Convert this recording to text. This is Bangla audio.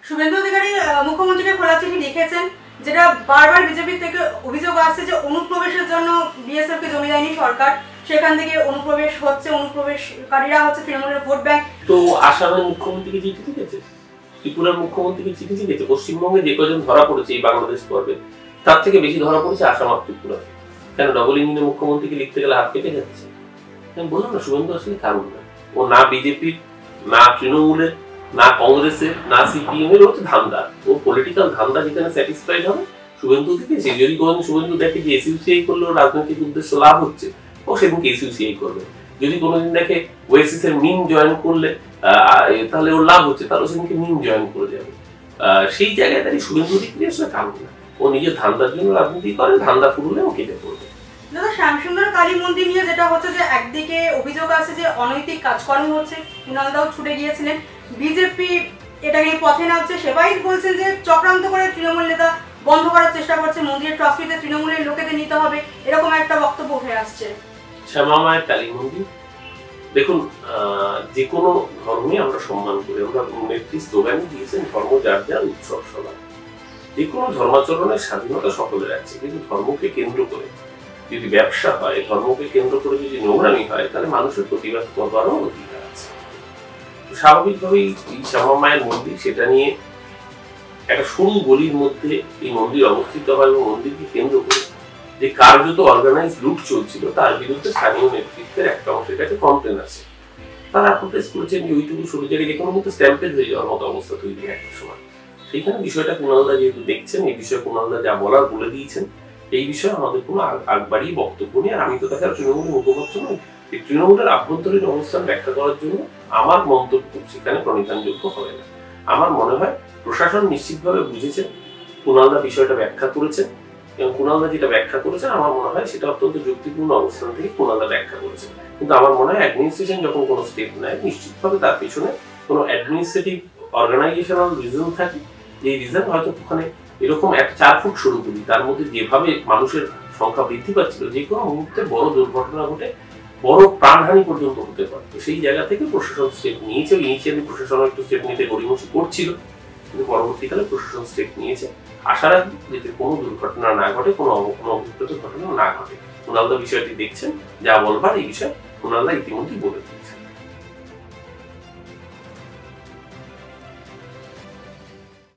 শুভেন্দু অধিকারী মুখ্যমন্ত্রীকে খোলা চিঠি লিখেছেন, যেটা বারবার বিজেপি থেকে অভিযোগ আসছে যে অনুপ্রবেশের জন্য বিএসএফ কে জমি দেয়নি সরকার, সেখান থেকে অনুপ্রবেশ হচ্ছে, অনুপ্রবেশকারীরা হচ্ছে তৃণমূলের ভোট ব্যাংক। তো আসামের মুখ্যমন্ত্রীকে চিঠি লিখেছে, ত্রিপুরার মুখ্যমন্ত্রীকে চিঠি লিখেছে, পশ্চিমবঙ্গে যে কজন ধরা পড়েছে এই বাংলাদেশ পর্বে তার থেকে বেশি ধরা পড়েছে আসাম আর ত্রিপুরা। কেন ডবল ইঞ্জিনের মুখ্যমন্ত্রীকে লিখতে গেলে হাত কেটে যাচ্ছে? আমি বললাম না, শুভেন্দু আসলে কারণ না, ও না বিজেপির, না তৃণমূলের, না কংগ্রেসের, না সিপিএম এর, হচ্ছে ধান্দা। ও পলিটিক্যাল ধান্দা যেখানে স্যাটিসফাইড হবে শুভেন্দু থেকে, সে যদি কোনোদিন শুভেন্দু দেখে যে এসইউসিআই করলেও রাজনৈতিক উদ্দেশ্য লাভ হচ্ছে, ও সেদিনকে এসইউসিআই করবে। যদি কোনোদিন দেখে ওয়েসিস এর মিম জয়েন করলে তাহলে ওর লাভ হচ্ছে, তাহলে সেদিনকে মিম জয়েন করে যাবে। সেই জায়গায় দাঁড়িয়ে শুভেন্দু দিকে আসলে কারণ না, ও নিজের ধান্দার জন্য রাজনীতি করে, ধান্দা ফুরলে ও কেটে পড়বে। দাদা, শ্যামসুন্দর কালী মন্দির নিয়ে যেটা হচ্ছে যে একদিকে অভিযোগ আছে যে অনৈতিক কাজকর্ম হচ্ছে, কুণালদাও ছুটে গিয়েছিলেন, বিজেপি এটাকে পথে নামছে, সেবাই বলছেন যে চক্রান্ত করে তৃণমূল নেতা বন্ধ করার চেষ্টা করছে, মন্দিরের ট্রাস্টিতে তৃণমূলের লোকেদের নিতে হবে, এরকম একটা বক্তব্য উঠে আসছে। শ্যামা মায়ের কালী মন্দির, দেখুন, যে কোনো ধর্মে আমরা সম্মান করি। আমরা নেত্রী স্লোগানে দিয়েছেন ধর্ম যার যার উৎসব সবার। যে কোনো ধর্মাচরণের স্বাধীনতা সকলের আছে, কিন্তু ধর্মকে কেন্দ্র করে যদি ব্যবসা হয়, ধর্মকে কেন্দ্র করে যদি নোংরামি হয়, তাহলে মানুষের প্রতিবাদ করবারও অধিকার আছে। স্বাভাবিকভাবেই এই শ্যামা মায়ের মন্দির, সেটা নিয়ে একটা সরু গলির মধ্যে এই মন্দির অবস্থিত হয় এবং মন্দিরকে কেন্দ্র করে যে কার্যত অর্গানাইজ লুট চলছিল, তার বিরুদ্ধে স্থানীয় নেতৃত্বের একটা অংশের কাছে কমপ্লেন আছে। তারা প্রোটেস্ট করেছেন যে ওইটুকু সরু জায়গায় যে কোনো মতো স্ট্যাম্পেড হয়ে যাওয়ার মতো অবস্থা তৈরি হয় একটা সময়। সেইখানে বিষয়টা কুণালদা যেহেতু দেখছেন, এই বিষয়ে কুণালদা যা বলার বলে দিয়েছেন, এই বিষয়ে আমাদের কোনো আগ বাড়িয়ে বক্তব্য নেই। আর আমি তো তাকে তৃণমূলের মুখপাত্র নই, এই তৃণমূলের আভ্যন্তরীণ অবস্থান ব্যাখ্যা করার জন্য আমার মন্তব্য সেখানে প্রণিধানযোগ্য হবে না। আমার মনে হয় প্রশাসন নিশ্চিতভাবে বুঝেছেন, কুণালদা বিষয়টা ব্যাখ্যা করেছেন, এবং কুণালদা যেটা ব্যাখ্যা করেছেন আমার মনে হয় সেটা অত্যন্ত যুক্তিপূর্ণ অবস্থান থেকে কুণালদা ব্যাখ্যা করেছেন। কিন্তু আমার মনে হয় অ্যাডমিনিস্ট্রেশন যখন কোনো স্টেপ নেয়, নিশ্চিতভাবে তার পিছনে কোনো অ্যাডমিনিস্ট্রেটিভ অর্গানাইজেশনাল রিজন থাকে। এই রিজন হয়তো ওখানে এরকম একটা 4 ফুট সরু গলি, তার মধ্যে যেভাবে মানুষের সংখ্যা বৃদ্ধি পাচ্ছিল, যে কোনো মুহূর্তে বড় দুর্ঘটনা ঘটে বড় প্রাণহানি পর্যন্ত হতে পারে। তো সেই জায়গা থেকে প্রশাসন স্টেপ নিয়েছে। ইনিশিয়ালি প্রশাসন একটু স্টেপ নিতে গড়িমসি করছিল, কিন্তু পরবর্তীকালে প্রশাসন স্টেপ নিয়েছে। আশা রাখি যাতে কোনো দুর্ঘটনা না ঘটে, কোনো অভিপ্রেত ঘটনা না ঘটে। কুণালদা বিষয়টি দেখছেন, যা বলবার এই বিষয়ে কুণালদা ইতিমধ্যেই বলে